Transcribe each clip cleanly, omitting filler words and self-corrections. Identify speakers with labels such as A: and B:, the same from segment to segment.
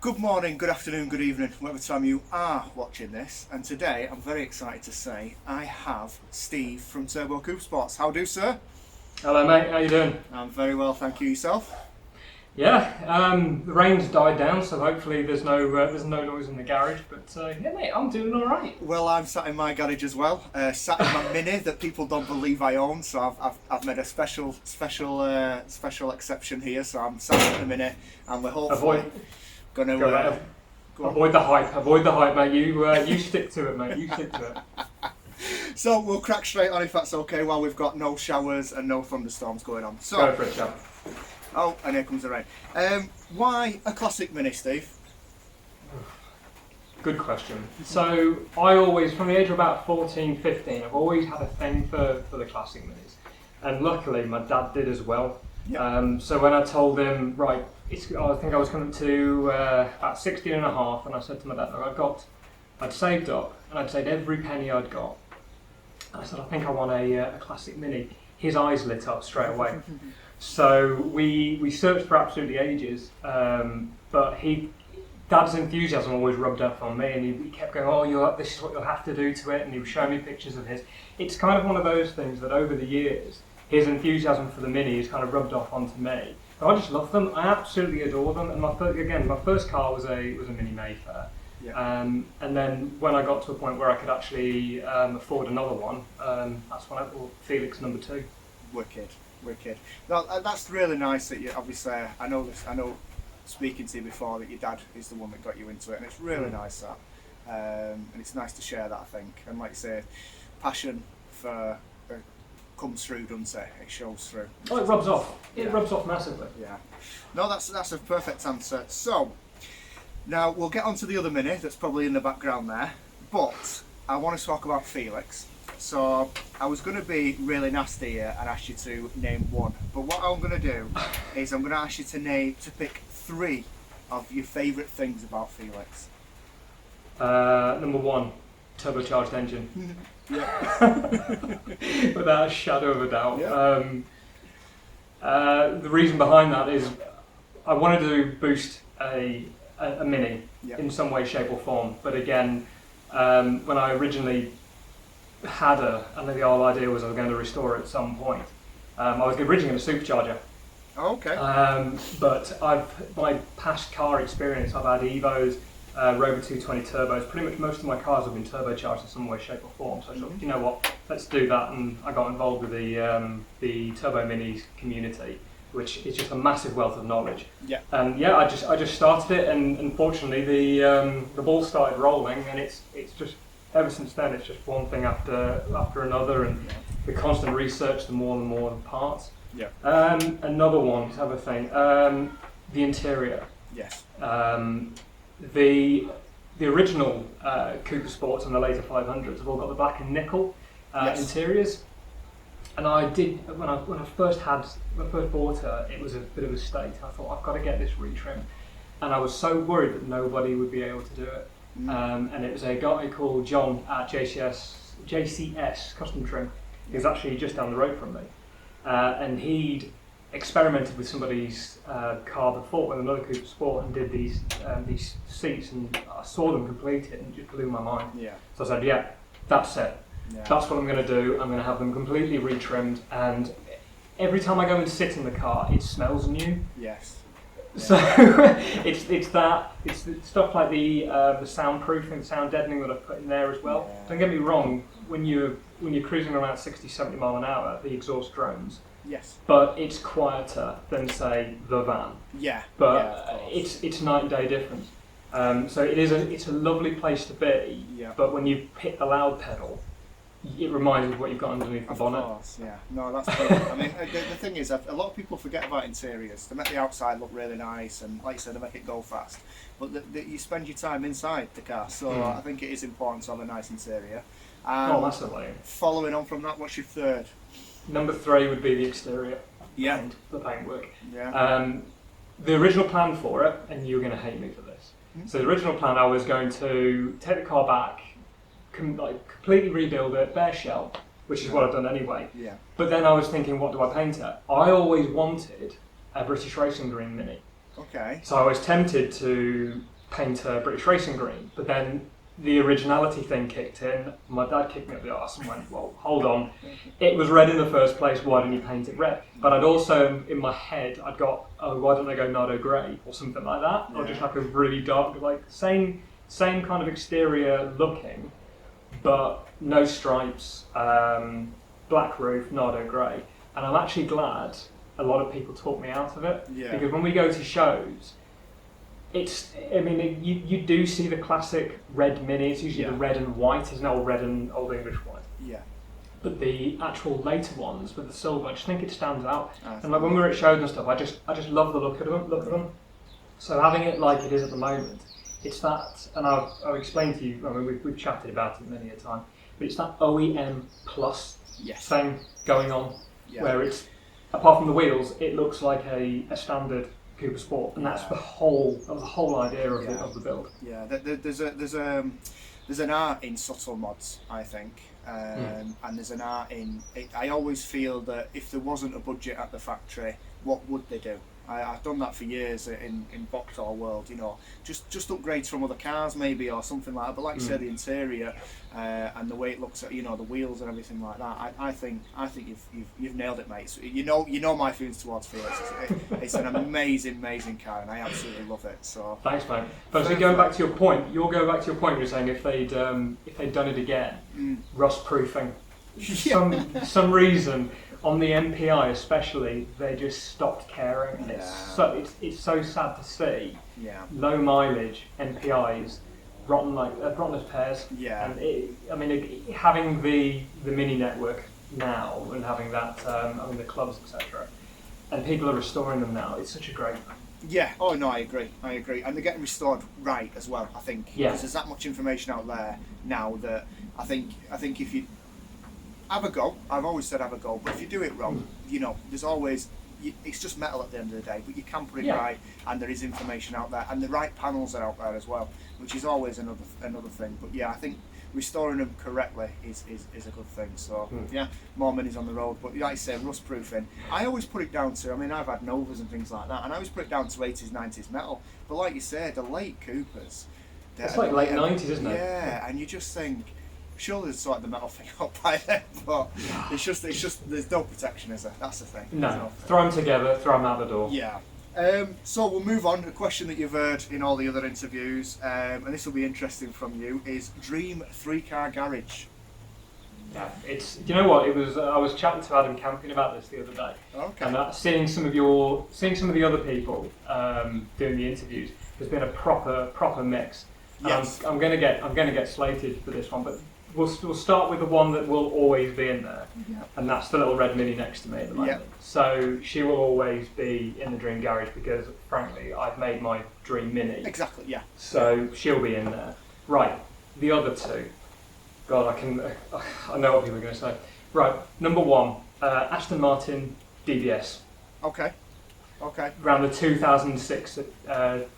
A: Good morning, good afternoon, good evening, whatever time you are watching this. And today, I'm very excited to say, I have Steve from Turbo Coupe Sports. How do, sir?
B: Hello, mate. How you doing?
A: I'm very well, thank you. Yourself?
B: Yeah. The rain's died down, so hopefully there's no noise in the garage. But yeah, mate, I'm doing all right.
A: Well, I'm sat in my garage as well. Sat in my Mini that people don't believe I own. So I've made a special exception here. So I'm sat in the Mini, and we're hopefully going to
B: avoid the hype, mate. You stick to it, mate. You stick to it.
A: So we'll crack straight on if that's okay. While we've got no showers and no thunderstorms going on. So
B: go for it, chap.
A: Oh, and here comes the rain. Why a classic Mini, Steve?
B: Good question. So I always, from the age of about 14, 15, I've always had a thing for the classic Minis. And luckily my dad did as well. Yeah. So when I told him, right, I think I was coming to about 16 and a half, and I said to my dad, look, I'd saved up, and I'd saved every penny I'd got. And I said, I think I want a classic Mini. His eyes lit up straight away. So we searched for absolutely ages, but Dad's enthusiasm always rubbed off on me, and he kept going, this is what you'll have to do to it, and he was showing me pictures of his. It's kind of one of those things that over the years, his enthusiasm for the Mini has kind of rubbed off onto me. But I just love them, I absolutely adore them, and my first car was a Mini Mayfair. Yeah. And then when I got to a point where I could actually afford another one, that's when I bought Felix number 2.
A: Wicked. No, that's really nice that you obviously. I know speaking to you before that your dad is the one that got you into it, and it's really nice that, and it's nice to share that, I think. And like you say, passion for comes through, doesn't it? It shows through.
B: Oh, it rubs off. It rubs off massively.
A: Yeah. No, that's a perfect answer. So now we'll get on to the other Mini that's probably in the background there, but I want to talk about Felix. So I was going to be really nasty here and ask you to name one, but what I'm going to do is I'm going to ask you to pick 3 of your favourite things about Felix.
B: Number 1, turbocharged engine. Without a shadow of a doubt. Yeah. The reason behind that is I wanted to boost a Mini in some way, shape or form, but again, when I originally had and the whole idea was I was going to restore it at some point. I was originally going to supercharger.
A: Oh, okay.
B: But my past car experience, I've had Evos, Rover 220 turbos. Pretty much most of my cars have been turbocharged in some way, shape or form. So I thought, you know what, let's do that. And I got involved with the Turbo Minis community, which is just a massive wealth of knowledge. Yeah. And yeah, I just started it, and unfortunately the ball started rolling, and it's just. Ever since then, it's just one thing after another, and the constant research, the more parts. Yeah. Another one, other thing, the interior. Yes. The original Cooper Sports and the later 500s have all got the black and nickel interiors, and I did when I first bought her, it was a bit of a state. I thought I've got to get this retrimmed, and I was so worried that nobody would be able to do it. And it was a guy called John at JCS Custom Trim. He was actually just down the road from me, and he'd experimented with somebody's car before with another Cooper Sport and did these seats, and I saw them completed and it just blew my mind. Yeah. So I said, yeah, that's it. Yeah. That's what I'm going to do. I'm going to have them completely retrimmed, and every time I go and sit in the car, it smells new. Yes. So it's stuff like the soundproofing, the sound deadening that I've put in there as well. Yeah. Don't get me wrong, when you're cruising around 60, 70 mile an hour, the exhaust drones. Yes. But it's quieter than, say, the van. Yeah. But it's night and day difference. So it's a lovely place to be. Yeah. But when you hit the loud pedal, it reminds you of what you've got underneath the bonnet. Of course, yeah. No, that's brilliant. I mean, the thing is, a lot of people forget about interiors. They make the outside look really nice, and like you said, they make it go fast. But you spend your time inside the car, so I think it is important to have a nice interior. Massively. Following on from that, what's your 3rd? Number 3 would be the exterior. Yeah. And the paintwork. Yeah. The original plan for it, and you're going to hate me for this. So the original plan, I was going to take the car back, completely rebuild it, bare shell, which is what I've done anyway. Yeah. But then I was thinking, what do I paint it? I always wanted a British Racing Green Mini. Okay. So I was tempted to paint a British racing green. But then the originality thing kicked in. My dad kicked me up the arse and went, well, hold on. It was red in the first place, why didn't you paint it red? But I'd also, in my head, I'd got, oh, why don't I go Nardo Grey or something like that? Or just like a really dark, like same kind of exterior looking, but no stripes, black roof, Nardo Grey. And I'm actually glad a lot of people talk me out of it. Yeah. Because when we go to shows, you do see the classic red Mini. It's usually the red and white, isn't it? Or red and Old English white. Yeah. But the actual later ones with the silver, I just think it stands out. And like when we were at shows and stuff, I just love the look of them. So having it like it is at the moment, it's that, and I've explained to you, I mean, we've chatted about it many a time, but it's that OEM plus thing going on, where it's, apart from the wheels, it looks like a standard Cooper Sport, and that's the whole idea of the build. Yeah, there's an art in subtle mods, I think, and there's an art in. I always feel that if there wasn't a budget at the factory, what would they do? I've done that for years in Vauxhall world, you know, just upgrades from other cars maybe or something like that. But like you said, the interior and the way it looks at, you know, the wheels and everything like that. I think you've nailed it, mate. So you know my feelings towards Felix. It's an amazing car, and I absolutely love it. So thanks, mate. But so going back to your point, you're saying if they'd done it again, rust proofing. Some reason. On the MPI especially, they just stopped caring, and it's so sad to see. Low mileage MPIs rotten as pears. And having the Mini network now and having that, the clubs, etc. And people are restoring them now. It's such a great thing.
A: Yeah. Oh no, I agree, and they're getting restored right as well. I think because there's that much information out there now that I think if you have a go. I've always said have a go, but if you do it wrong, you know, there's always, it's just metal at the end of the day, but you can put it right, and there is information out there, and the right panels are out there as well, which is always another thing. But yeah, I think restoring them correctly is a good thing. So more Minis on the road. But like I say, rust proofing, I always put it down to, I mean, I've had Novas and things like that, and I always put it down to 80s, 90s metal. But like you say, the late Coopers,
B: it's like late 90s, isn't it?
A: Yeah, and you just think, surely they'd sort the metal thing up by then, but it's just there's no protection, is there? That's the thing.
B: No, throw them together, throw them out the door.
A: Yeah. So we'll move on. A question that you've heard in all the other interviews, and this will be interesting from you, is dream 3-car garage.
B: Yeah, it's. You know what? It was. I was chatting to Adam Campion about this the other day, and seeing some of the other people doing the interviews. There's been a proper mix. Yes. I'm going to get slated for this one, but we'll start with the one that will always be in there, and that's the little red Mini next to me at the moment. So she will always be in the dream garage because, frankly, I've made my dream Mini.
A: Exactly. Yeah.
B: So she'll be in there. Right. The other two. God, I know what people are going to say. Right. Number one, Aston Martin DBS.
A: Okay.
B: Around the 2006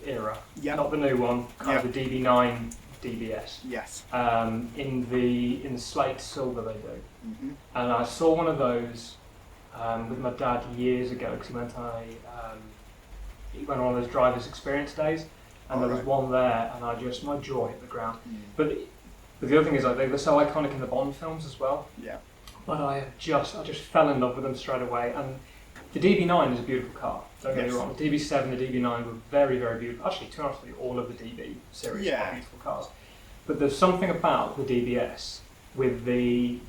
B: era. Yeah. Not the new one. Kind of the DB9 DBS.
A: Yes.
B: In the slate silver they do. Mm-hmm. And I saw one of those with my dad years ago because he went on one of those drivers' experience days, and there was one there, and my jaw hit the ground. But the other thing is, like, they're so iconic in the Bond films as well. Yeah. But I just fell in love with them straight away, and the DB9 is a beautiful car. Don't get me wrong. The DB7, the DB9 were very, very beautiful. Actually, to be honest with you, all of the DB series are beautiful cars. But there's something about the DBS with the,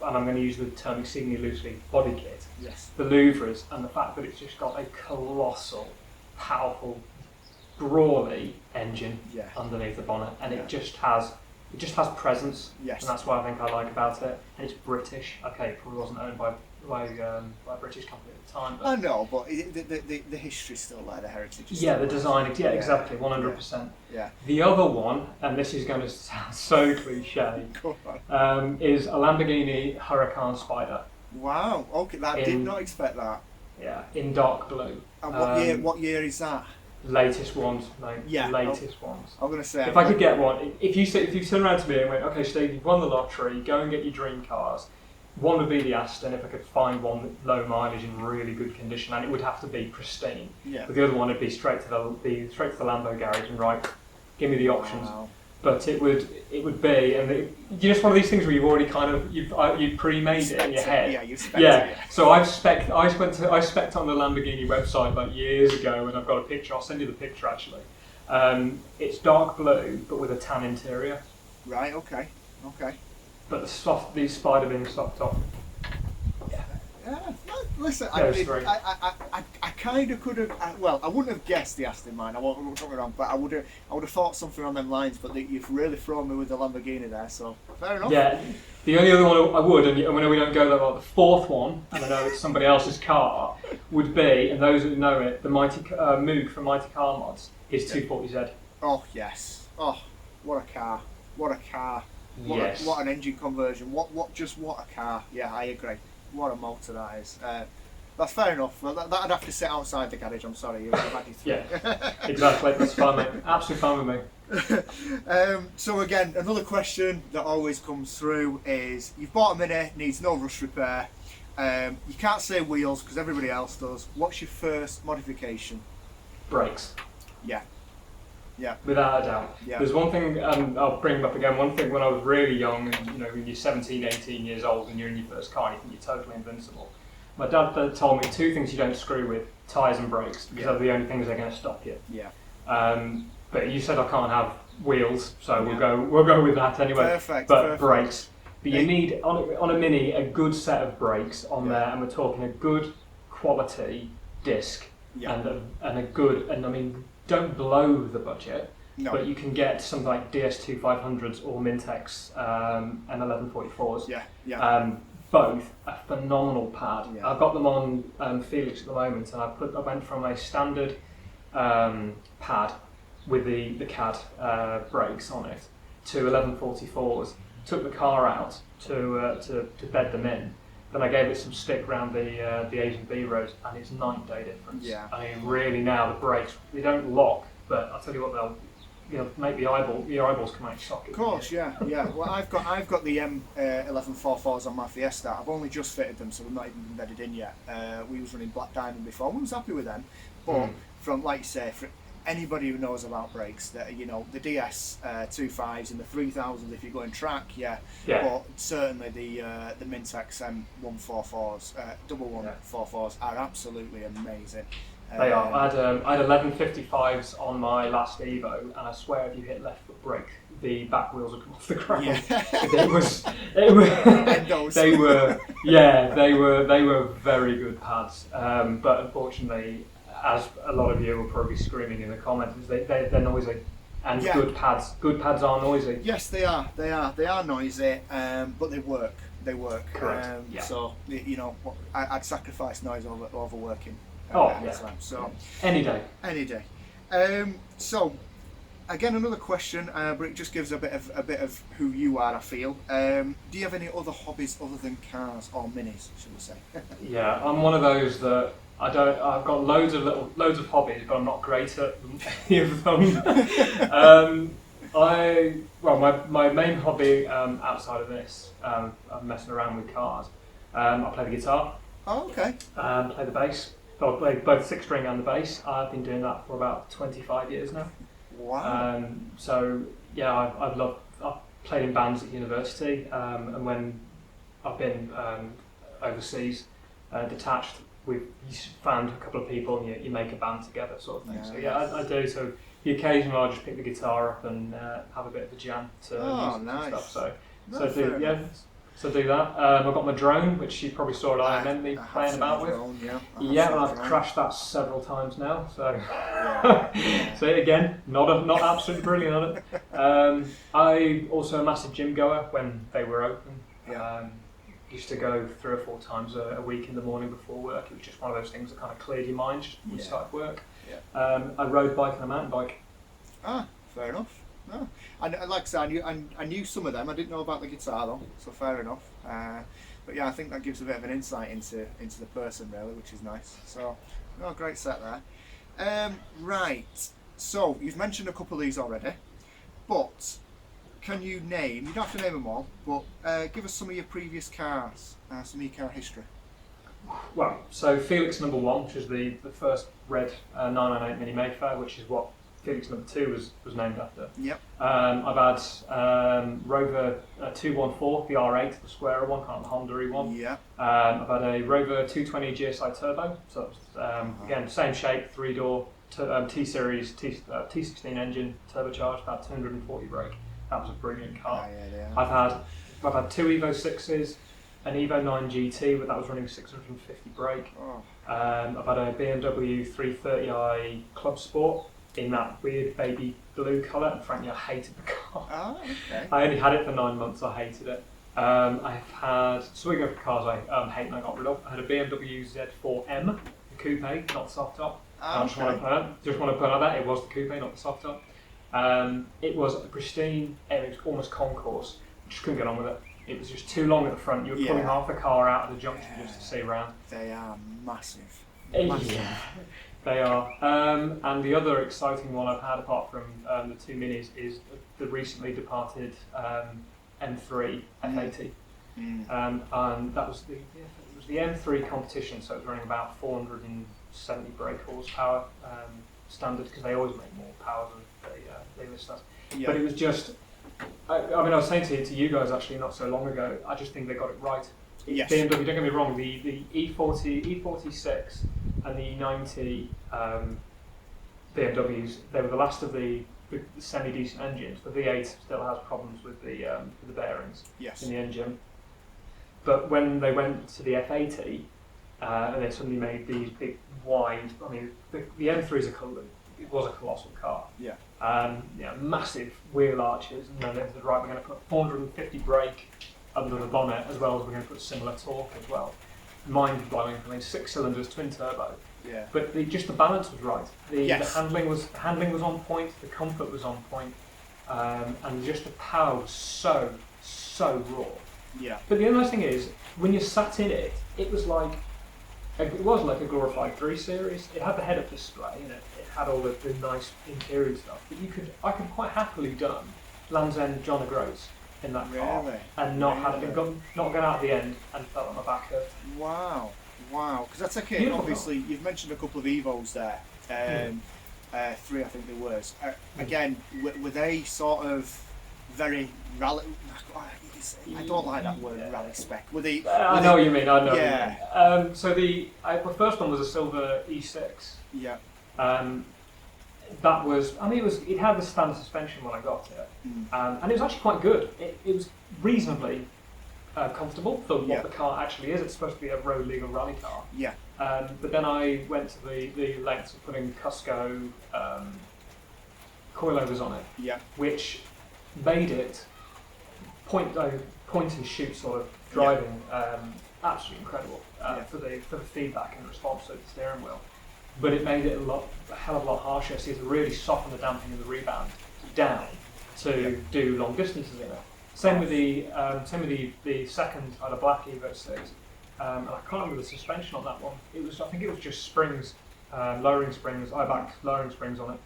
B: and I'm going to use the term exceedingly loosely, body kit. Yes. The louvres, and the fact that it's just got a colossal, powerful, brawly engine underneath the bonnet, and it just has presence. Yes. And that's what I think I like about it. And it's British. Okay, it probably wasn't owned by a British company at the time. But
A: I know, but the history's still there, the heritage is
B: the design, exactly, 100%. Yeah. The other one, and this is going to sound so cliche, is a Lamborghini Huracan Spider.
A: Wow, okay, did not expect that.
B: Yeah, in dark blue.
A: And what year is that?
B: Latest ones, mate. Yeah. Latest ones.
A: I'm going to say...
B: If I could get one, if you turn around to me and went, okay, Steve, you've won the lottery, go and get your dream cars. One would be the Aston, if I could find one low mileage in really good condition, and it would have to be pristine. Yeah. But the other one would be straight to the Lambo garage and give me the options.
A: Wow.
B: But it would be, and just one of these things where you've already kind of you've pre-made it in your head.
A: Yeah, you've spec it.
B: So I spec'd on the Lamborghini website like years ago, and I've got a picture. I'll send you the picture actually. It's dark blue, but with a tan interior.
A: Right. Okay.
B: But the spider being soft top.
A: Yeah, listen, I kind of could have. Well, I wouldn't have guessed the Aston Martin. I won't get me wrong, but I would have thought something on them lines. But you've really thrown me with the Lamborghini there, so fair enough.
B: Yeah, the only other one I would, and I know we don't go that well. The fourth one, and I know it's somebody else's car, would be, and those who know it, the Mighty Moog from Mighty Car Mods, his 240Z.
A: Oh yes. Oh, what a car! What a car! What an engine conversion! What a car! Yeah, I agree. What a motor that is. That's fair enough. Well, that'd have to sit outside the garage. I'm sorry, you've had you through.
B: Yeah, exactly. That's fine, mate. Absolutely fine with
A: me. So again, another question that always comes through is: you've bought a Mini, needs no rust repair. You can't say wheels because everybody else does. What's your first modification?
B: Brakes.
A: Yeah. Yeah.
B: Without a doubt.
A: Yeah.
B: There's one thing, and I'll bring up again, one thing when I was really young, and when you're 17, 18 years old and you're in your first car and you think you're totally invincible. My dad told me two things you don't screw with, tyres and brakes, because they're the only things that are going to stop you.
A: Yeah.
B: But you said I can't have wheels, so we'll go with that anyway.
A: Perfect.
B: Brakes. But you need, on a Mini, a good set of brakes on there, and we're talking a good quality disc and a good, and I mean, don't blow the budget, but you can get something like DS2500s or Mintex and 1144s.
A: Yeah.
B: Both a phenomenal pad.
A: Yeah.
B: I've got them on Felix at the moment, and I went from a standard pad with the CAD brakes on it to 1144s. Took the car out to bed them in. Then I gave it some stick around the Asian B road, and it's night and day difference.
A: Yeah.
B: I mean, really now the brakes, they don't lock, but I'll tell you what, they'll make your eyeballs come out your socket.
A: Of course, yeah. Well, I've got the M1144s on my Fiesta. I've only just fitted them, so they're not even embedded in yet. We was running Black Diamond before. We was happy with them, but from, like you say, for anybody who knows about brakes, that the DS 25s and the 3000s if you're going track, but certainly the Mintex M144s, 1144s are absolutely amazing.
B: They are. I had 1155s on my last Evo, and I swear if you hit left foot brake, the back wheels would come off the ground. They were very good pads, but unfortunately, as a lot of you will probably be screaming in the comments, they're noisy, and good pads are noisy.
A: Yes, they are noisy, but they work.
B: Correct.
A: So I'd sacrifice noise over working. So
B: any day.
A: So again, another question, but it just gives a bit of who you are. I feel. Do you have any other hobbies other than cars or minis, should we say?
B: Yeah, I'm one of those that I've got loads of hobbies, but I'm not great at any of them. My main hobby outside of this, I'm messing around with cars. I play the guitar.
A: Oh, okay.
B: Play the bass. I play both six string and the bass. I've been doing that for about 25 years now.
A: Wow.
B: I've played in bands at university, and when I've been overseas, detached, we've found a couple of people and you make a band together, sort of thing. I do. So the occasionally I'll just pick the guitar up and have a bit of a jam to music and stuff. So do that. I've got my drone, which you probably saw at IMN me playing about with. I've crashed that several times now. So, so again, not absolutely brilliant on it. I also a massive gym goer when they were open. Used to go 3 or 4 times a week in the morning before work. It was just one of those things that kind of cleared your mind just when you started work. I rode bike and a mountain bike.
A: Fair enough. No. And like I said, I knew some of them. I didn't know about the guitar though, so fair enough. But I think that gives a bit of an insight into the person really, which is nice. So, great set there. Right. So you've mentioned a couple of these already, but can you name? You don't have to name them all, but give us some of your previous cars, some of your car history.
B: Well, so Felix number 1, which is the first red 998 Mini Mayfair, which is what Felix number 2 was named after.
A: Yep.
B: I've had Rover 214, the R8, the square one, kind of the Honda one.
A: Yeah.
B: I've had a Rover 220 GSI Turbo, so again, same shape, 3-door, T-Series, T16 engine, turbocharged, about 240 brake. That was a brilliant car. I've had 2 Evo 6s, an Evo 9 GT, but that was running 650 brake.
A: Oh.
B: I've had a BMW 330i Club Sport in that weird baby blue colour, and frankly I hated the car.
A: Oh, okay.
B: I only had it for 9 months, I hated it. I've had, so we go for cars I hate and I got rid of. I had a BMW Z4M, the coupe, not the soft top. I just want to put out that it was the coupe, not the soft top. It was a pristine, it was almost concourse. Just couldn't get on with it. It was just too long at the front. You were pulling half the car out of the junction just to see around.
A: They are massive.
B: Yeah, they are. And the other exciting one I've had, apart from the 2 minis, is the recently departed M3 F80. And that was the M3 competition, so it was running about 470 brake horsepower standard, because they always make more power than they list us. Yeah. But it was just, I mean, I was saying to you guys actually not so long ago, I just think they got it right.
A: Yes.
B: BMW, don't get me wrong, the E40, E46 and the E90 BMWs, they were the last of the semi-decent engines. The V8 still has problems with the bearings in the engine. But when they went to the F80 and they suddenly made these big wide, I mean, the M3 it was a colossal car. Yeah. Massive wheel arches, and then they said, right, we're going to put 450 brake under the bonnet, as well as we're going to put similar torque as well. Mind blowing. I mean, 6 cylinders, twin turbo. Yeah. But just the balance was right. The handling was on point. The comfort was on point, and just the power was so raw. Yeah. But the only nice thing is, when you sat in it, it was like a glorified 3 Series. It had the head-up display, and it had all the nice interior stuff. But I could quite happily done Land's End John O'Groats in that car, and not gone out the end and felt on my back hurt.
A: Wow. Because that's okay. Obviously, you've mentioned a couple of Evos there. 3, I think there was. Again, were they sort of very rally? I don't like that word, rally spec.
B: I know what you mean. So the first one was a silver E6. Yeah. That was, it had the standard suspension when I got it, and it was actually quite good. It was reasonably comfortable for what the car actually is. It's supposed to be a road legal rally car. Yeah. But then I went to the lengths of putting Cusco coilovers on it, which made it point and shoot sort of driving absolutely incredible for the feedback and response to the steering wheel. But it made it a hell of a lot harsher. So you had to really soften the damping and the rebound down to do long distances in it. Same with the second, I had a black Evo 6, and I can't remember the suspension on that one. I think it was just springs, lowering springs, I-back lowering springs on it.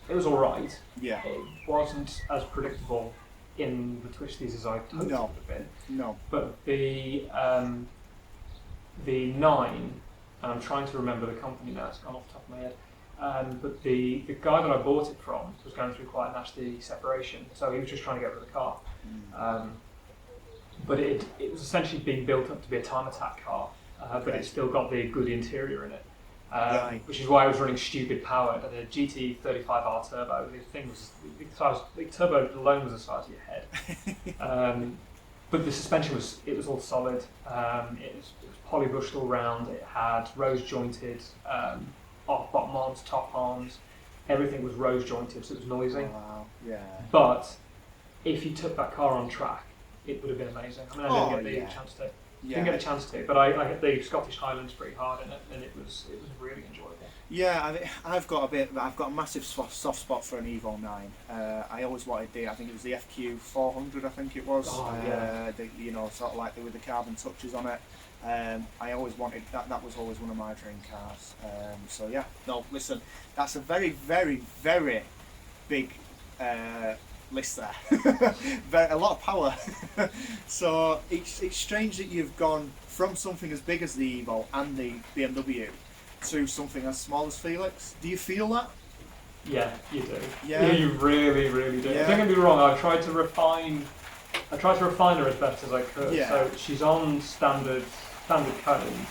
B: It was all right. Yeah. It wasn't as predictable in the twisties as I hoped it would have been. No. But the 9. And I'm trying to remember the company now, it's gone off the top of my head. But the guy that I bought it from was going through quite a nasty separation, so he was just trying to get rid of the car. But it was essentially being built up to be a time attack car, but it still got the good interior in it, which is why I was running stupid power. The GT35R turbo, the turbo alone was the size of your head. But the suspension was all solid. It was polybrushed all round. It had rose jointed bottom arms, top arms. Everything was rose jointed, so it was noisy. Wow. Yeah. But if you took that car on track, it would have been amazing. I didn't get the chance to. Didn't get a chance to, but I hit the Scottish Highlands pretty hard in it, and it was really enjoyable. Yeah, I've got a massive soft spot for an Evo 9. I always wanted I think it was the FQ 400, I think it was. Oh, yeah. Sort of like with the carbon touches on it. I always wanted that. That was always one of my dream cars. So yeah, no, listen, that's a very, very, very big list there. A lot of power. So it's strange that you've gone from something as big as the Evo and the BMW to something as small as Felix. Do you feel that? Yeah, you do.
A: Yeah.
B: You really, really do.
A: Yeah.
B: Don't get me wrong. I tried to refine her as best as I could.
A: Yeah.
B: So she's on standard cone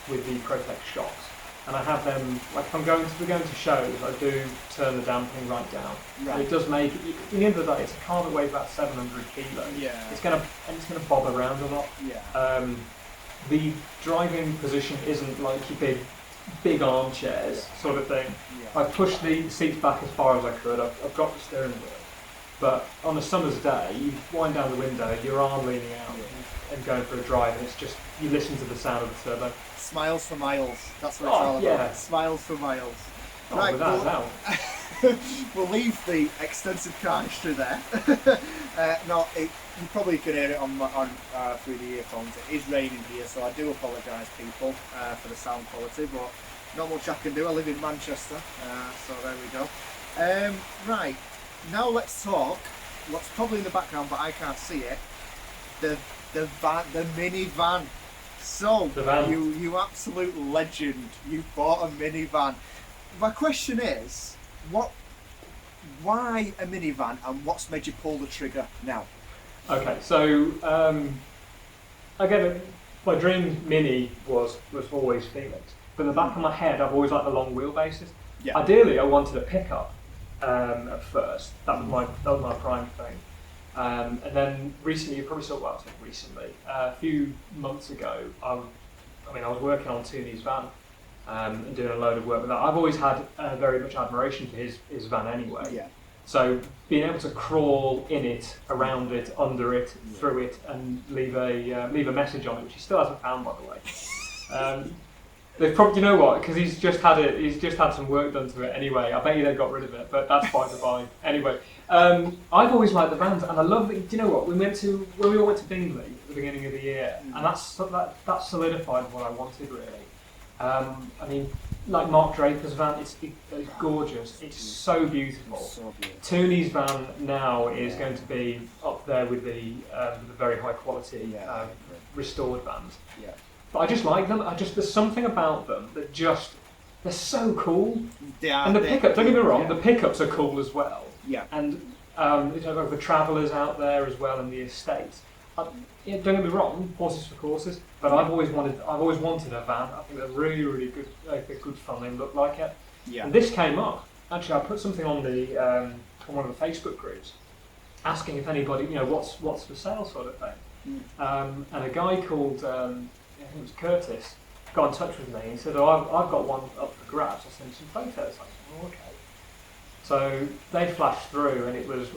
B: with the Protect shocks, and I have them. Like if we're going to shows, I do turn the dampening right down.
A: Right.
B: And it does make. At the end of the day, it's a car that weighs about 700 kilos.
A: Yeah.
B: It's gonna bob around a lot.
A: Yeah.
B: The driving position isn't like your big armchairs sort of thing.
A: Yeah.
B: I pushed the seats back as far as I could. I've got the steering wheel. But on a summer's day, you wind down the window, your arm leaning out and going for a drive, and it's just, you listen to the sound of the turbo.
A: Smiles for miles. That's what it's all about.
B: Yeah.
A: Smiles for miles.
B: Oh,
A: Right,
B: without doubt.
A: we'll leave the extensive car history there. You probably can hear it on through the earphones. It is raining here, so I do apologise, people, for the sound quality, but not much I can do. I live in Manchester, so there we go. Right, now let's talk. What's probably in the background, but I can't see it. The minivan. So,
B: The van.
A: you absolute legend. You bought a minivan. My question is, why a minivan, and what's made you pull the trigger now?
B: Okay, so again, my dream Mini was always Felix. But in the back of my head, I've always liked the long wheelbases.
A: Yeah.
B: Ideally, I wanted a pickup at first. That was my prime thing. And then recently, you probably saw recently, a few months ago, I was working on Tooney's van and doing a load of work with that. I've always had very much admiration for his van anyway.
A: Yeah.
B: So being able to crawl in it, around it, under it, through it, and leave a message on it, which he still hasn't found, by the way. They've probably, you know what? Because he's just had some work done to it anyway. I bet you they got rid of it, but that's by the by. Anyway, I've always liked the vans, and I love it. Do you know what? When we all went to Bingley at the beginning of the year, and that solidified what I wanted really. Like Mark Draper's van, it's gorgeous. It's so beautiful.
A: So beautiful.
B: Tooney's van now is going to be up there with the very high quality restored vans.
A: Yeah.
B: But I just like them. There's something about them that they're so cool.
A: Yeah.
B: And the pickups, don't get me wrong, the pickups are cool as well.
A: Yeah.
B: And the Travellers out there as well, and the estates. Don't get me wrong, horses for courses. But I've always wanted a van. I think they're really, really good. They're good fun. They look like it.
A: Yeah.
B: And this came up. Actually, I put something on one of the Facebook groups, asking if anybody, what's for sale, sort of thing. And a guy called, I think it was Curtis, got in touch with me and said, I've got one up for grabs. I sent him some photos. I said, oh, okay. So they flashed through, and it was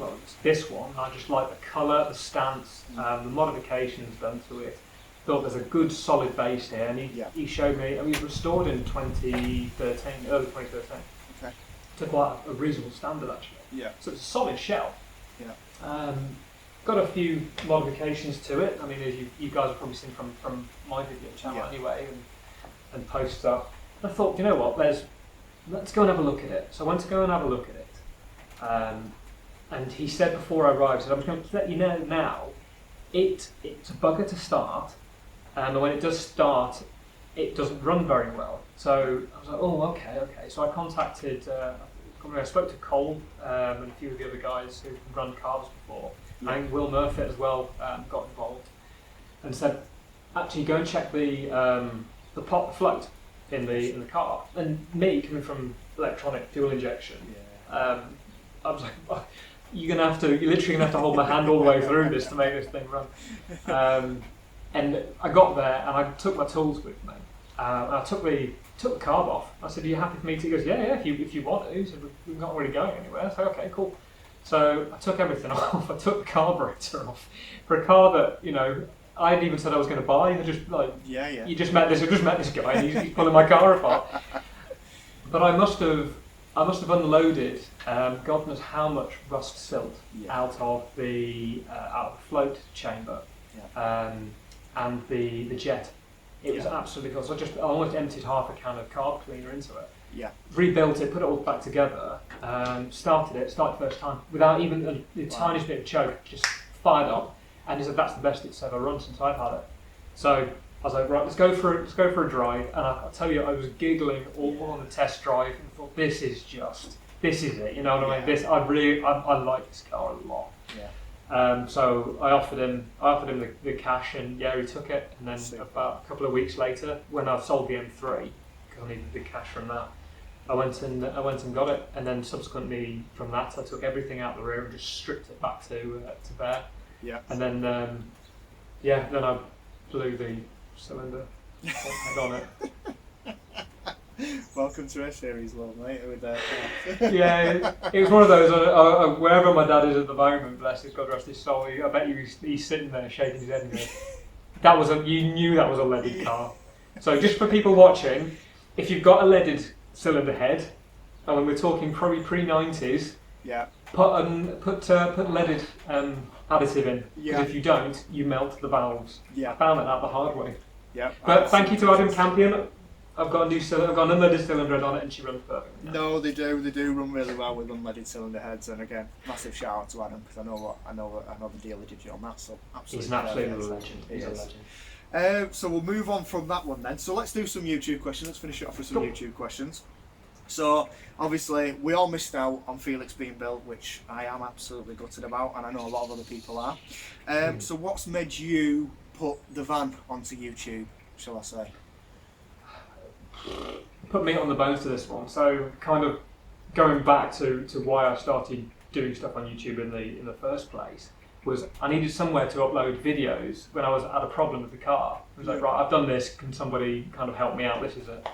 B: this one. I just like the colour, the stance, the modifications done to it. Thought there's a good solid base here, and he showed me. It was restored in 2013, early 2013.
A: Okay.
B: To quite a reasonable standard actually.
A: Yeah.
B: So it's a solid shell.
A: Yeah.
B: Got a few modifications to it. I mean, as you guys have probably seen from my video channel anyway, and posts up. And I thought, you know what, let's go and have a look at it. So I went to go and have a look at it. And he said before I arrived, I'm just going to let you know now, it's a bugger to start, and when it does start, it doesn't run very well. So I was like, oh, okay. So I contacted, I spoke to Cole and a few of the other guys who've run cars before. I think Will Murphy as well got involved, and said, actually go and check the float in the car. And me, coming from electronic fuel injection, I was like, oh, you're literally gonna have to hold my hand all the way through this to make this thing run. And I got there, and I took my tools with me. And I took the carb off. I said, are you happy for me to? He goes, yeah, if you want to. He said, we're not really going anywhere. So okay, cool. So I took everything off. I took the carburetor off for a car that I hadn't even said I was going to buy. I just you just met this guy, and he's pulling my car apart. But I must have unloaded God knows how much rust silt out of the float chamber and the jet. It was absolutely cool. So I almost emptied half a can of carb cleaner into it. Yeah. Rebuilt it, put it all back together, started first time without even the tiniest bit of choke, just fired up, and he said that's the best it's ever run since I've had it. So I was like, right, let's go for a drive, and I'll tell you, I was giggling all on the test drive and thought, this is this is it. You know what I mean? This I like this car a lot.
A: Yeah.
B: So I offered him the cash, and yeah, he took it. And then about a couple of weeks later, when I sold the M3, because I needed the cash from that, I went and got it. And then subsequently from that, I took everything out the rear and just stripped it back to bare.
A: Yeah.
B: And then then I blew the cylinder head on it.
A: Welcome to a series, love, mate. With
B: Yeah, it was one of those. Wherever my dad is at the moment, bless his God rest his soul. I bet you he's sitting there shaking his head and going, you knew that was a leaded car. So just for people watching, if you've got a leaded cylinder head, and when we're talking probably pre-90s,
A: yeah,
B: put leaded additive in. Because
A: Yeah.
B: if you don't, you melt the valves.
A: Yeah.
B: I found that out the hard way.
A: Yeah.
B: But thank you to Adam Campion. I've got a new cylinder. I've got an unleaded cylinder head on it, and she runs perfectly.
A: No, they do run really well with unleaded cylinder heads. And again, massive shout out to Adam, because I know the deal he did you on that. So absolutely,
B: He's an absolute legend. He's a legend.
A: So we'll move on from that one then. So let's do some YouTube questions. Let's finish it off with some YouTube questions. So obviously we all missed out on Felix being built, which I am absolutely gutted about, and I know a lot of other people are. So what's made you put the van onto YouTube, shall I say?
B: Put meat on the bones to this one. So kind of going back to why I started doing stuff on YouTube in the first place was I needed somewhere to upload videos when I had a problem with the car. I was like, right, I've done this, can somebody kind of help me out? This is it.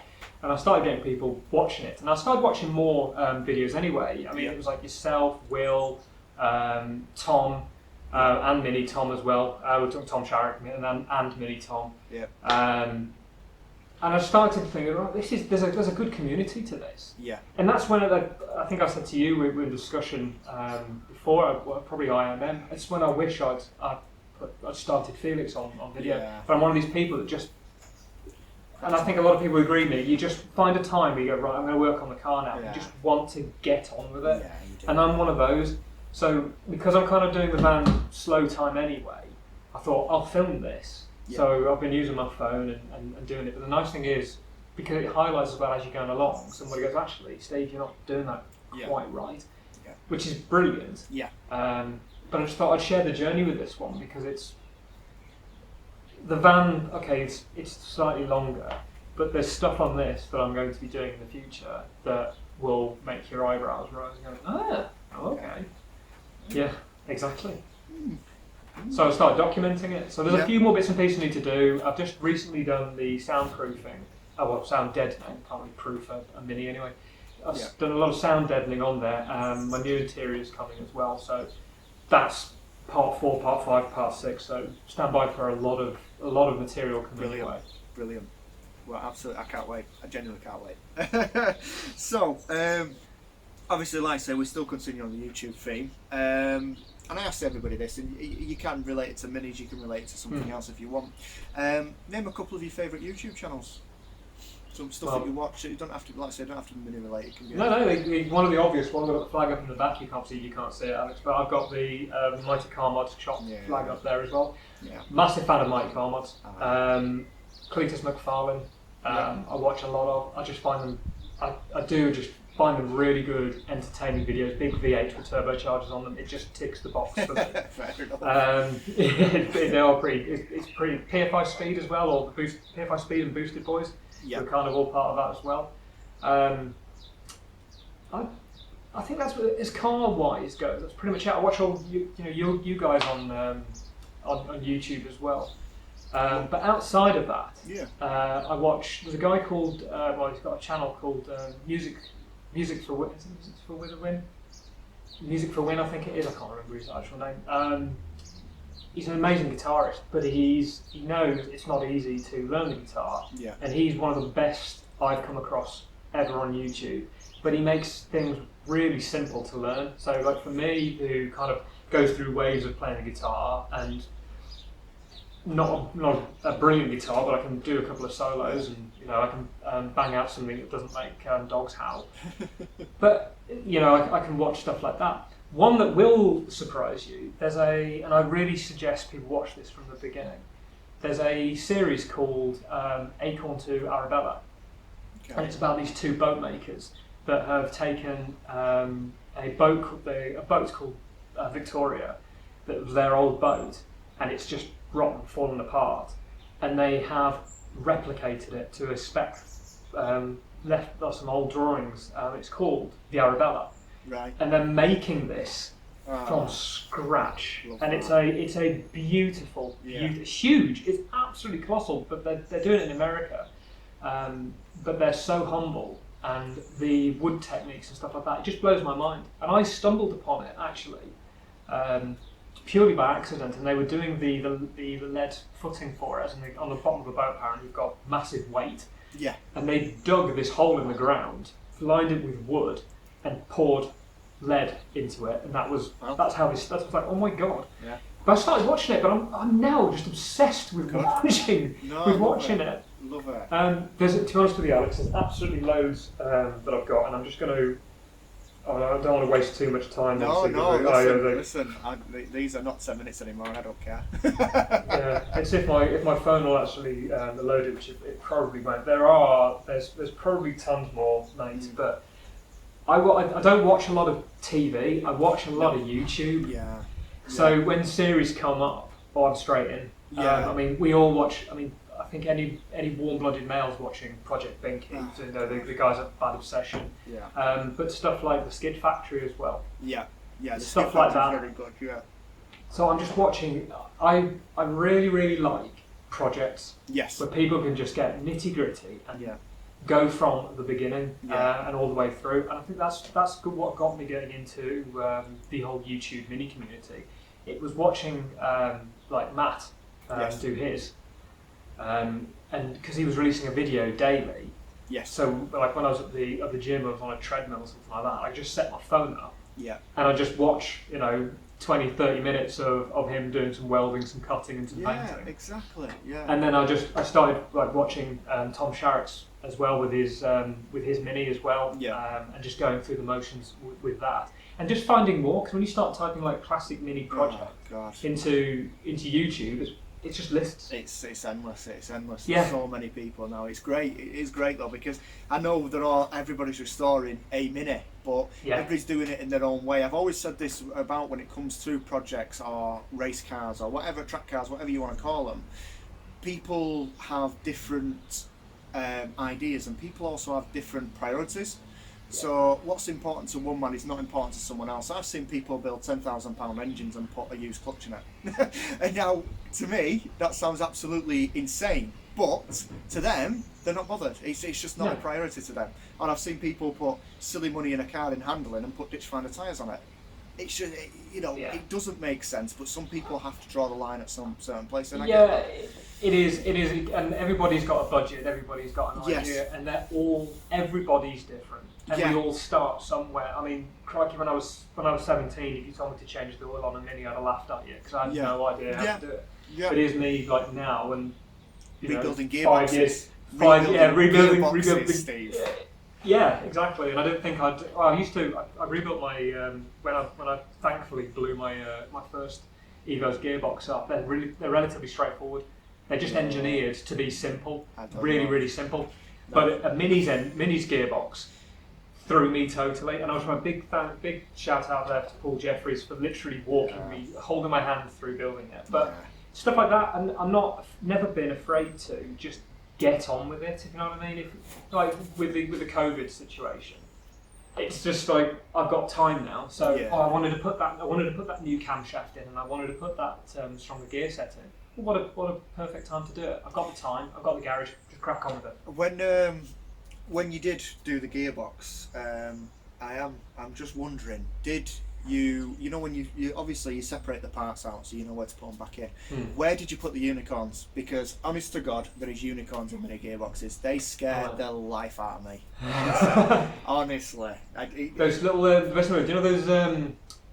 B: And I started getting people watching it, and I started watching more videos anyway. I mean, it was like yourself, Will, Tom, and Mini Tom as well. We're talking Tom Sharrock and Mini Tom.
A: Yeah.
B: And I started thinking, oh, there's a good community to this.
A: Yeah.
B: And that's when I think I said to you, we were in discussion before, probably IMM. It's when I wish I'd started Felix on video.
A: Yeah.
B: But I'm one of these people that just, and I think a lot of people agree with me, you just find a time where you go, right, I'm going to work on the car now.
A: Yeah.
B: You just want to get on with it.
A: Yeah, you do.
B: And I'm one of those. So because I'm kind of doing the van slow time anyway, I thought I'll film this.
A: Yeah.
B: So I've been using my phone and doing it. But the nice thing is, because it highlights as well as you're going along, somebody goes, actually, Steve, you're not doing that quite right.
A: Yeah.
B: Which is brilliant.
A: Yeah.
B: But I just thought I'd share the journey with this one, because it's the van. Okay, it's slightly longer, but there's stuff on this that I'm going to be doing in the future that will make your eyebrows rise and go, okay. Yeah, exactly. So I started documenting it. So there's a few more bits and pieces I need to do. I've just recently done the soundproofing. Sound deadening. Can't really proof a Mini anyway. I've done a lot of sound deadening on there. My new interior is coming as well. So that's part 4, part 5, part 6. So stand by for a lot of material coming your way.
A: Brilliant. Well, absolutely. I can't wait. I genuinely can't wait. So, obviously, like I say, we're still continuing on the YouTube theme. And I asked everybody this, and you can relate it to minis, you can relate it to something else if you want. Name a couple of your favourite YouTube channels. Some stuff that you watch. You don't have to, like I say, don't have to be mini related. Can be
B: one of the obvious ones. I've got the flag up in the back. You can't see it, Alex. But I've got the Mighty Car Mods shop flag up there as well. Yeah. Massive fan of Mighty Car Mods. Cletus McFarlane. I watch a lot of. I just find them. I do just find them really good, entertaining videos. Big V8s with turbochargers on them. It just ticks the box for me.
A: Fair enough.
B: They are pretty. It's pretty PFI Speed as well, or the PFI Speed and Boosted Boys.
A: Yeah.
B: We're kind of all part of that as well. I think that's what, as car-wise goes. That's pretty much it. I watch all you guys on YouTube as well. But outside of that, I watch. There's a guy called. He's got a channel called Music for Win. Is it Music for Win? Music for Win, I think it is. I can't remember his actual name. He's an amazing guitarist, but he knows it's not easy to learn the guitar. Yeah. And he's one of the best I've come across ever on YouTube. But he makes things really simple to learn. So, like for me, who kind of goes through waves of playing the guitar and not a brilliant guitar, but I can do a couple of solos, and I can bang out something that doesn't make dogs howl. But I can watch stuff like that. One that will surprise you, and I really suggest people watch this from the beginning. There's a series called Acorn to Arabella, and it's about these two boat makers that have taken a boat called Victoria, that was their old boat, and it's just rotten, fallen apart, and they have replicated it to a spec, left some old drawings. It's called the Arabella,
A: Right.
B: and they're making this from scratch, and it's a beautiful, huge. It's absolutely colossal, but they're doing it in America, but they're so humble, and the wood techniques and stuff like that. It just blows my mind. And I stumbled upon it actually, purely by accident. And they were doing the lead footing for it, and on the bottom of the boat, apparently you've got massive weight.
A: Yeah.
B: And they dug this hole in the ground, lined it with wood, and poured lead into it, and that's how this. That's like, oh my god.
A: Yeah.
B: But I started watching it, but I'm now just obsessed with watching it.
A: Love it.
B: To be honest with you, Alex, there's absolutely loads that I've got, and I'm just going to. I don't want to waste too much time.
A: Listen. These are not 10 minutes anymore, and I don't care.
B: Yeah, it's if my phone will actually load it, which it probably won't. There's probably tons more, mate, but. I don't watch a lot of TV. I watch a lot of YouTube.
A: Yeah.
B: So when series come up, I'm straight in.
A: Yeah.
B: I mean, we all watch. I mean, I think any warm-blooded male's watching Project Binky. You know, the guys at Bad Obsession.
A: Yeah.
B: But stuff like the Skid Factory as well.
A: Yeah. Yeah. The
B: Stuff like that.
A: Very good. Yeah.
B: So I'm just watching. I really like projects.
A: Yes.
B: Where people can just get nitty-gritty and go from the beginning and all the way through, and I think that's what got me getting into the whole YouTube mini community. It was watching like Matt do his, and because he was releasing a video daily.
A: Yes.
B: So like when I was at the gym, I was on a treadmill or something like that. I just set my phone up.
A: Yeah.
B: And I just watch 20-30 minutes of him doing some welding, some cutting, and some painting.
A: Yeah, exactly. Yeah.
B: And then I started like watching Tom Sharrock's as well with his mini as well, and just going through the motions with that, and just finding more. Because when you start typing like classic mini project into YouTube, it's just lists.
A: It's endless. It's endless.
B: Yeah.
A: There's so many people now. It's great. It is great though, because I know everybody's restoring a mini, but everybody's doing it in their own way. I've always said this about when it comes to projects or race cars or whatever, track cars, whatever you want to call them. People have different ideas, and people also have different priorities. So what's important to one man is not important to someone else. I've seen people build £10,000 engines and put a used clutch in it. And now, to me, that sounds absolutely insane. But to them, they're not bothered. It's just not a priority to them. And I've seen people put silly money in a car in handling and put ditch finder tyres on it. It should, it doesn't make sense. But some people have to draw the line at some certain place. And I get that.
B: It is, and everybody's got a budget. Everybody's got an idea, and everybody's different. And we all start somewhere. I mean, crikey, when I was 17, if you told me to change the oil on a Mini, I'd have laughed at you because I had no idea how to do it. Yeah. But here's me like now, and
A: rebuilding gearboxes,
B: rebuilding
A: Steve.
B: Yeah, exactly. And I don't think I rebuilt my when I thankfully blew my first Evo's gearbox up. They're relatively straightforward. They're just engineered to be simple, really simple. But a Mini's gearbox threw me totally, and I was my big shout out there to Paul Jeffries for literally walking me, holding my hand through building it. But stuff like that, and I'm never been afraid to just get on with it. If you know what I mean. Like with the COVID situation, it's just like I've got time now, so I wanted to put that new camshaft in, and I wanted to put that stronger gear set in. Well, what a perfect time to do it. I've got the time. I've got the garage. Just crack on with it.
A: When you did do the gearbox, I'm just wondering, did you when you obviously you separate the parts out so you know where to put them back in. Where did you put the unicorns? Because honest to God, there is unicorns in mini gearboxes. They scared the life out of me. Honestly,
B: those little the best way, do you know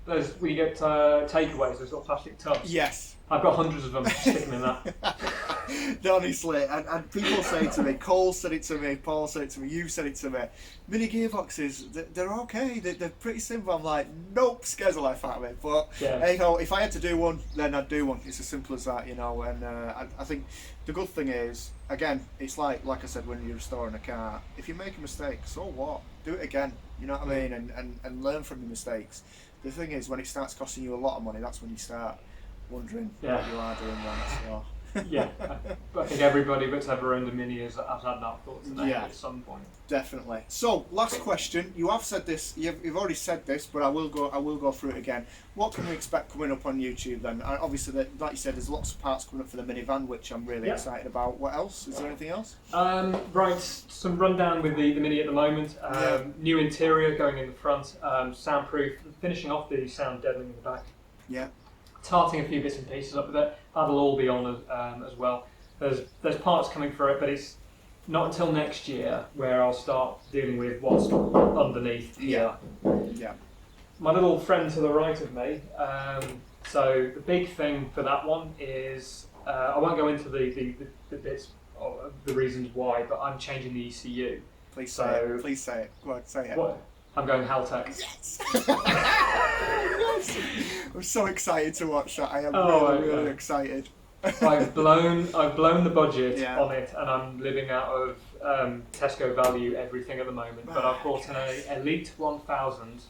B: those when you get takeaways, those little plastic tubs?
A: Yes.
B: I've got hundreds of them. Stick them in that.
A: Honestly, and people say to me, Cole said it to me, Paul said it to me, you said it to me, mini gearboxes, they're okay, they're pretty simple. I'm like, nope, scares the life out of me. But hey ho, if I had to do one, then I'd do one. It's as simple as that, and I think the good thing is, again, it's like I said, when you're restoring a car, if you make a mistake, so what? Do it again, you know what I mean, and learn from your mistakes. The thing is, when it starts costing you a lot of money, that's when you start wondering what you are doing wrong. So.
B: Yeah, I think everybody that's ever owned a Mini has had that thought in their head at some point.
A: Definitely. So, last question. You have said this. You've already said this, but I will go through it again. What can we expect coming up on YouTube then? Obviously, like you said, there's lots of parts coming up for the minivan, which I'm really excited about. What else? Is there anything else?
B: Right. Some rundown with the Mini at the moment. New interior going in the front. Soundproof. Finishing off the sound deadening in the back.
A: Yeah.
B: Tarting a few bits and pieces up with it. That'll all be on as well. There's parts coming for it, but it's not until next year where I'll start dealing with what's underneath here.
A: Yeah.
B: My little friend to the right of me. So the big thing for that one is I won't go into the bits of the reasons why, but I'm changing the ECU.
A: Please say it. Please say it. Go on, say it.
B: What? I'm going Haltech.
A: Yes! Yes! I'm so excited to watch that. I am really excited.
B: I've blown the budget on it, and I'm living out of Tesco value everything at the moment. But I've bought an Elite 1000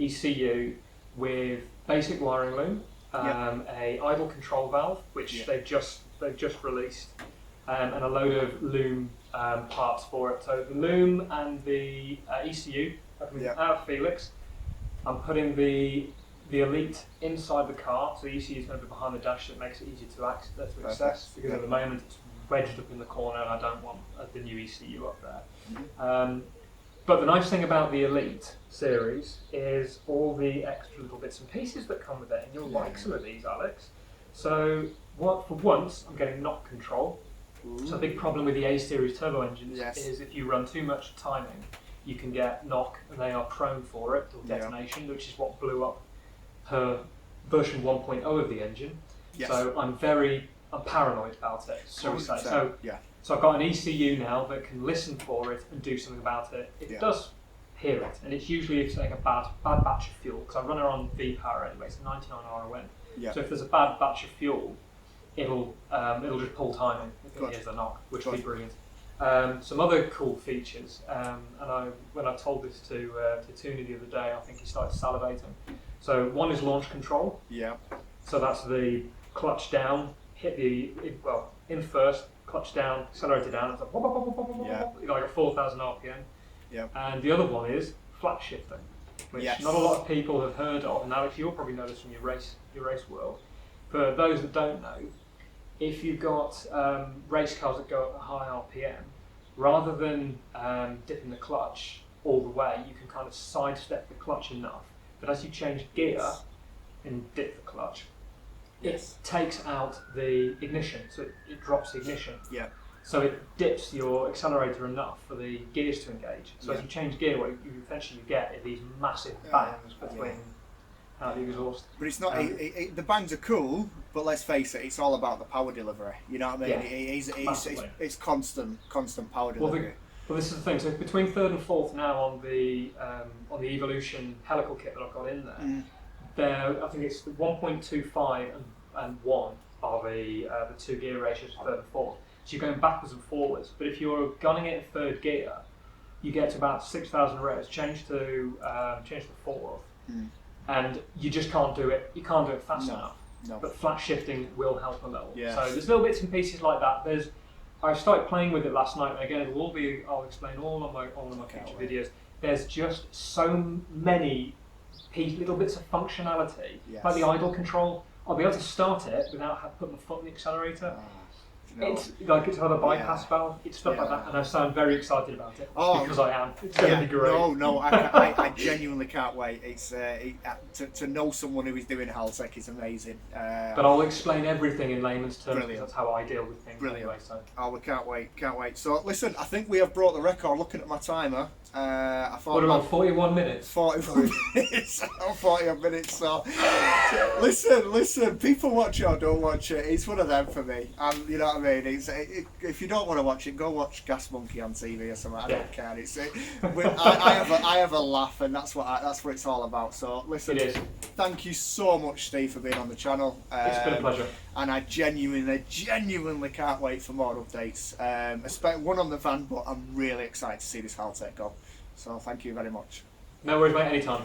B: ECU with basic wiring loom, a idle control valve, which they've just released, and a load of loom parts for it. So the loom and the ECU out of Felix. I'm putting the Elite inside the car, so the ECU is going to be behind the dash, so it makes it easier to access, because at the moment it's wedged up in the corner and I don't want the new ECU up there. But the nice thing about the Elite series is all the extra little bits and pieces that come with it, and you'll like some of these, Alex. So for once I'm getting knock control. So a big problem with the A series turbo engines is if you run too much timing, you can get knock, and they are prone for it, or detonation, which is what blew up her version 1.0 of the engine. So I'm paranoid about it, so I've got an ECU now that can listen for it and do something about it. It does hear it, and it's usually if it's like a bad batch of fuel, because I run her on V power anyway, so 99 RON. So if there's a bad batch of fuel, it'll just pull timing if it hears the knock, which would be brilliant. Some other cool features, and when I told this to Tony the other day, I think he started salivating. So one is launch control. So that's the clutch down, in first, clutch down, accelerator down. It's like like a 4,000 RPM. And the other one is flat shifting, which not a lot of people have heard of. And Alex, you'll probably know this from your race world. For those that don't know, if you've got race cars that go at a high RPM, rather than dipping the clutch all the way, you can kind of sidestep the clutch enough that as you change gear and dip the clutch, it takes out the ignition, so it drops the ignition. So it dips your accelerator enough for the gears to engage. So as you change gear, what you eventually get are these massive bangs between the exhaust.
A: But it's not. The bangs are cool, but let's face it, it's all about the power delivery. You know what I mean? It's constant power delivery.
B: Well, this is the thing. So between third and fourth now on the Evolution helical kit that I've got in there, I think it's 1.25 and 1 are the two gear ratios for third and fourth. So you're going backwards and forwards. But if you're gunning it in third gear, you get to about 6,000 revs. Change to fourth. And you just can't do it. You can't do it fast enough. But flat shifting will help a little. So there's little bits and pieces like that. I started playing with it last night, and again, I'll explain all of my future videos. There's just so many little bits of functionality, like the idle control. I'll be able to start it without putting my foot in the accelerator. It's like it's another bypass valve. It's stuff like that, and I sound very excited about it because I am. It's going to be great.
A: I genuinely can't wait. It's to know someone who is doing Haltech is amazing.
B: But I'll explain everything in layman's terms because that's how I deal with things. Anyway, so.
A: We can't wait. So listen, I think we have brought the record. Looking at my timer, I thought.
B: What about 41 minutes?
A: 41 minutes. 41 minutes. So listen. People watch it or don't watch it. It's one of them for me. And you know what I mean? If you don't want to watch it, go watch Gas Monkey on TV or something. I don't care. I have a laugh, and that's what it's all about. So listen, thank you so much, Steve, for being on the channel.
B: It's been a pleasure.
A: And I genuinely can't wait for more updates. Especially one on the van, but I'm really excited to see this Haltech go. So thank you very much.
B: No worries, mate. Anytime.